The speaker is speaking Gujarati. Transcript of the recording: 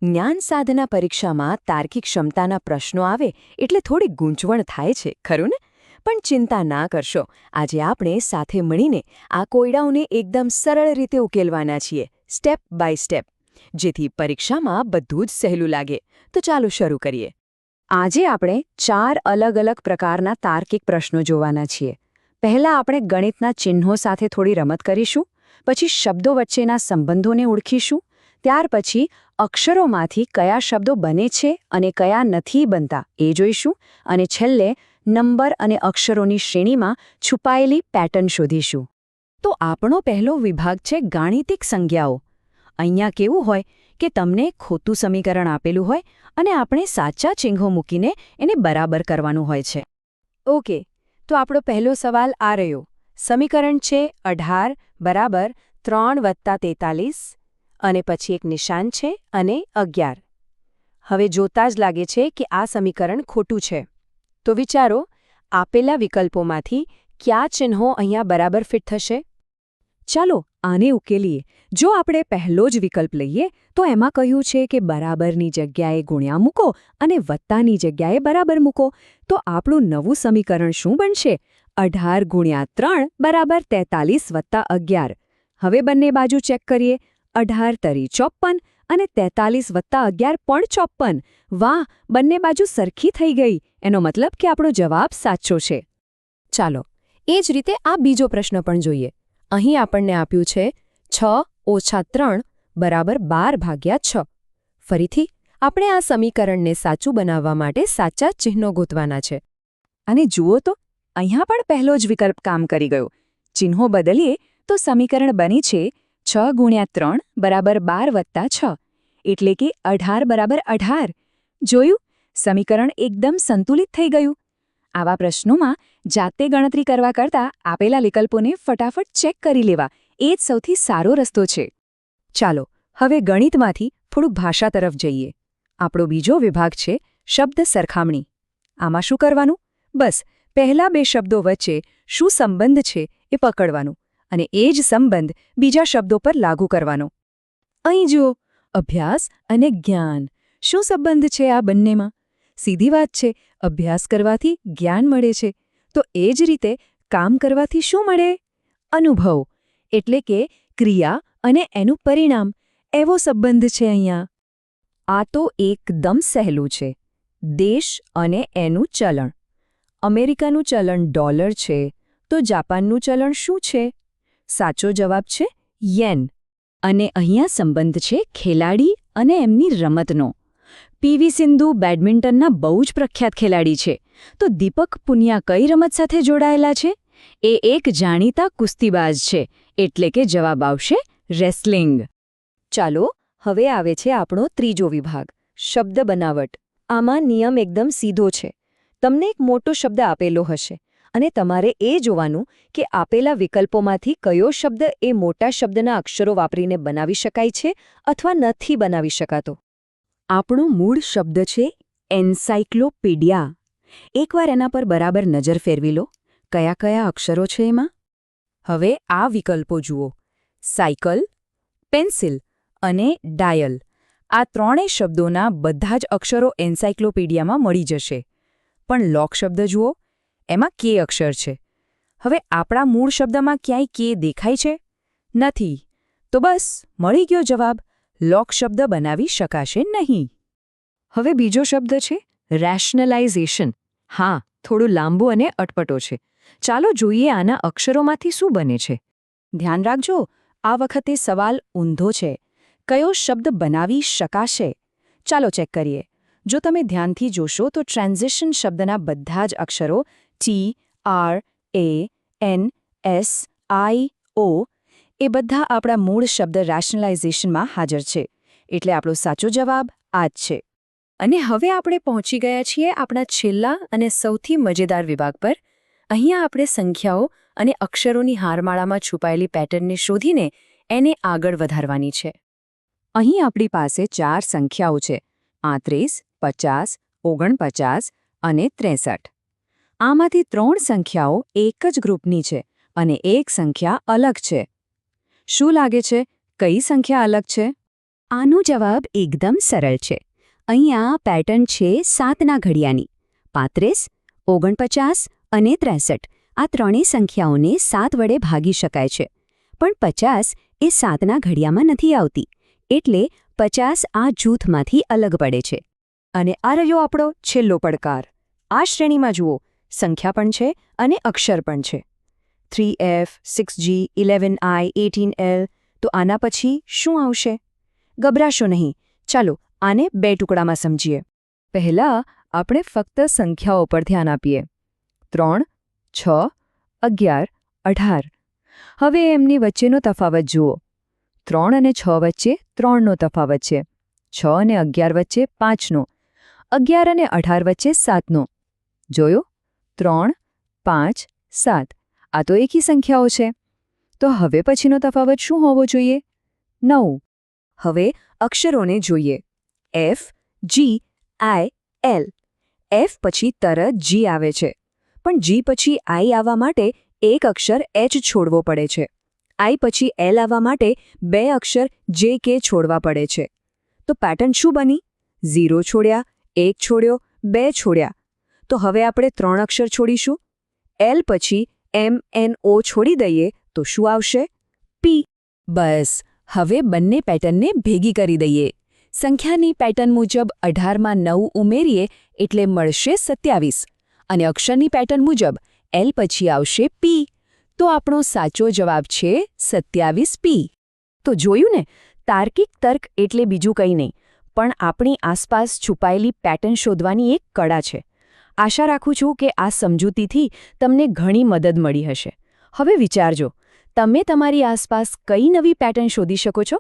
જ્ઞાન સાધના પરીક્ષામાં તાર્કિક ક્ષમતાના પ્રશ્નો આવે એટલે થોડી ગૂંચવણ થાય છે ખરું ને? પણ ચિંતા ના કરશો, આજે આપણે સાથે મળીને આ કોયડાઓને એકદમ સરળ રીતે ઉકેલવાના છીએ, સ્ટેપ બાય સ્ટેપ, જેથી પરીક્ષામાં બધું જ સહેલું લાગે. તો ચાલો શરૂ કરીએ. આજે આપણે 4 અલગ અલગ પ્રકારના તાર્કિક પ્રશ્નો જોવાના છીએ. પહેલા આપણે ગણિતના ચિહ્નો સાથે થોડી રમત કરીશું, પછી શબ્દો વચ્ચેના સંબંધોને ઓળખીશું, ત્યાર પછી અક્ષરોમાંથી કયા શબ્દો બને છે અને કયા નથી બનતા એ જોઈશું, અને છેલ્લે નંબર અને અક્ષરોની શ્રેણીમાં છુપાયેલી પેટર્ન શોધીશું. તો આપણો પહેલો વિભાગ છે ગાણિતિક સંજ્ઞાઓ. અહીંયા કેવું હોય કે તમને ખોટું સમીકરણ આપેલું હોય અને આપણે સાચા ચિહ્નો મૂકીને એને બરાબર કરવાનું હોય છે. ઓકે, તો આપણો પહેલો સવાલ આ રહ્યો. સમીકરણ છે 18 બરાબર 3 વત્તા 43 અને પછી એક નિશાન છે અને 11. હવે જોતાં જ લાગે છે કે આ સમીકરણ ખોટું છે. તો વિચારો, આપેલા વિકલ્પોમાંથી કયા ચિહ્નો અહીંયા બરાબર ફિટ થશે? ચાલો આને ઉકેલીએ. જો આપણે પહેલો જ વિકલ્પ લઈએ તો એમાં કહ્યું છે કે બરાબરની જગ્યાએ ગુણ્યા મૂકો અને વત્તાની જગ્યાએ બરાબર મૂકો. તો આપણું નવું સમીકરણ શું બનશે? 18 ગુણ્યા 3 બરાબર 43 વત્તા 11. હવે બંને બાજુ ચેક કરીએ. 18 તરી 54 અને 43 વત્તા 11 પણ 54. વાહ, બંને બાજુ સરખી થઈ ગઈ. એનો મતલબ કે આપણો જવાબ સાચો છે. ચાલો એ જ રીતે આ બીજો પ્રશ્ન પણ જોઈએ. અહીં આપણને આપ્યું છે 6 ઓછા 3 બરાબર 12/6. ફરીથી આપણે આ સમીકરણને સાચું બનાવવા માટે સાચા ચિહ્નો ગોતવાના છે. અને જુઓ તો, અહીંયા પણ પહેલો જ વિકલ્પ કામ કરી ગયો. ચિહ્નો બદલીએ તો સમીકરણ બની છે 6 ગુણ્યા 3 બરાબર 12 વત્તા 6, એટલે કે 18 બરાબર 18. જોયું, સમીકરણ એકદમ સંતુલિત થઈ ગયું. આવા પ્રશ્નોમાં જાતે ગણતરી કરવા કરતાં આપેલા વિકલ્પોને ફટાફટ ચેક કરી લેવા એ જ સૌથી સારો રસ્તો છે. ચાલો હવે ગણિતમાંથી થોડુંક ભાષા તરફ જઈએ. આપણો બીજો વિભાગ છે શબ્દ સરખામણી. આમાં શું કરવાનું? બસ પહેલા બે શબ્દો વચ્ચે શું સંબંધ છે એ પકડવાનું અને એ જ સંબંધ બીજા શબ્દો પર લાગુ કરવાનો. અહીં જુઓ, અભ્યાસ અને જ્ઞાન. શું સંબંધ છે આ બંનેમાં? સીધી વાત છે, અભ્યાસ કરવાથી જ્ઞાન મળે છે. તો એ જ રીતે કામ કરવાથી શું મળે? અનુભવ, એટલે કે ક્રિયા અને એનું પરિણામ. એવો સંબંધ છે અહીંયા. આ તો એકદમ સહેલું છે. દેશ અને એનું ચલણ. અમેરિકાનું ચલણ ડોલર છે, તો જાપાનનું ચલણ શું છે? સાચો જવાબ છે યેન. અને અહીંયા સંબંધ છે ખેલાડી અને એમની રમતનો. પીવી સિંધુ બેડમિન્ટનના બહુ જ પ્રખ્યાત ખેલાડી છે. તો દીપક પુનિયા કઈ રમત સાથે જોડાયેલા છે? એ એક જાણીતા કુસ્તીબાજ છે, એટલે કે જવાબ આવશે રેસલિંગ. ચાલો હવે આવે છે આપણો ત્રીજો વિભાગ, શબ્દ બનાવટ. આમાં નિયમ એકદમ સીધો છે. તમને એક મોટો શબ્દ આપેલો હશે અને તમારે એ જોવાનું કે આપેલા વિકલ્પોમાંથી કયો શબ્દ એ મોટા શબ્દના અક્ષરો વાપરીને બનાવી શકાય છે અથવા નથી બનાવી શકાતો. આપણો મૂળ શબ્દ છે એન્સાઇક્લોપીડિયા. એકવાર એના પર બરાબર નજર ફેરવી લો. કયા કયા અક્ષરો છે એમાં? હવે આ વિકલ્પો જુઓ. સાયકલ, પેન્સિલ અને ડાયલ. આ ત્રણેય શબ્દોના બધા જ અક્ષરો એન્સાઇક્લોપીડિયામાં મળી જશે. પણ લોક શબ્દ જુઓ, એમાં કે અક્ષર છે. હવે આપણા મૂળ શબ્દમાં ક્યાંય કે દેખાય છે? નથી. તો બસ મળી ગયો જવાબ. લોક શબ્દ બનાવી શકાશે નહીં. હવે બીજો શબ્દ છે રેશનલાઇઝેશન. હા, થોડું લાંબુ અને અટપટો છે. ચાલો જોઈએ આના અક્ષરોમાંથી શું બને છે. ધ્યાન રાખજો, આ વખતે સવાલ ઊંધો છે. કયો શબ્દ બનાવી શકાશે? ચાલો ચેક કરીએ. જો તમે ધ્યાનથી જોશો તો ટ્રાન્ઝિશન શબ્દના બધા જ અક્ષરો ટી, આર, એ, એન, એસ, આઈ, ઓ એ બધા આપણા મૂળ શબ્દ રેશનલાઇઝેશનમાં હાજર છે. એટલે આપણો સાચો જવાબ આ જ છે. અને હવે આપણે પહોંચી ગયા છીએ આપણા છેલ્લા અને સૌથી મજેદાર વિભાગ પર. અહીંયા આપણે સંખ્યાઓ અને અક્ષરોની હારમાળામાં છુપાયેલી પેટર્નને શોધીને એને આગળ વધારવાની છે. અહીં આપણી પાસે 4 સંખ્યાઓ છે: 35, 50, 49 અને 63. આમાંથી 3 સંખ્યાઓ એક જ ગ્રુપની છે અને એક સંખ્યા અલગ છે. શું લાગે છે, કઈ સંખ્યા અલગ છે? આનો જવાબ એકદમ સરળ છે. અહીંયા પેટર્ન છે 7ના ઘડિયાની. 35, 49 અને 63 આ ત્રણેય સંખ્યાઓને 7 વડે ભાગી શકાય છે. પણ 50 એ 7ના ઘડિયામાં નથી આવતી, એટલે 50 આ જૂથમાંથી અલગ પડે છે. અને આ રહ્યો આપણો છેલ્લો પડકાર. આ શ્રેણીમાં જુઓ, સંખ્યા પણ છે અને અક્ષર પણ છે. 3F, 6G, 11I, 18L. તો આના પછી શું આવશે? ગભરાશો નહીં, ચાલો આને 2 ટુકડામાં સમજીએ. પહેલાં આપણે ફક્ત સંખ્યાઓ પર ધ્યાન આપીએ. 3, 6, 11, 18. હવે એમની વચ્ચેનો તફાવત જુઓ. 3 અને 6 વચ્ચે 3નો તફાવત છે. 6 અને 11 વચ્ચે 5નો. 11 અને 18 વચ્ચે 7નો. જોયો? 3, 5, 7. આ તો એકી સંખ્યાઓ છે. તો હવે પછીનો તફાવત શું હોવો જોઈએ? 9. હવે અક્ષરોને જોઈએ. F, G, I, L. F પછી તરત G આવે છે. પણ G પછી I આવવા માટે એક અક્ષર H છોડવો પડે છે. I પછી L આવવા માટે 2 અક્ષર J, K છોડવા પડે છે. તો પેટર્ન શું બની? 0 છોડ્યા, 1 છોડ્યો, 2 છોડ્યા. તો હવે આપણે 3 અક્ષર છોડીશું. L પછી M, N, O છોડી દઈએ તો શું આવશે? P. બસ, હવે બંને પેટર્નને ભેગી કરી દઈએ. સંખ્યાની પેટર્ન મુજબ 18માં 9 ઉમેરીએ એટલે મળશે 27. અને અક્ષરની પેટર્ન મુજબ L પછી આવશે P. તો આપણો સાચો જવાબ છે 27P. તો જોયું ને, તાર્કિક તર્ક એટલે બીજું કંઈ નહીં, પણ આપણી આસપાસ છુપાયેલી પેટર્ન શોધવાની એક કળા છે. આશા રાખું છું કે આ સમજૂતીથી તમને ઘણી મદદ મળી હશે. હવે વિચારજો, તમે તમારી આસપાસ કઈ નવી પેટર્ન શોધી શકો છો?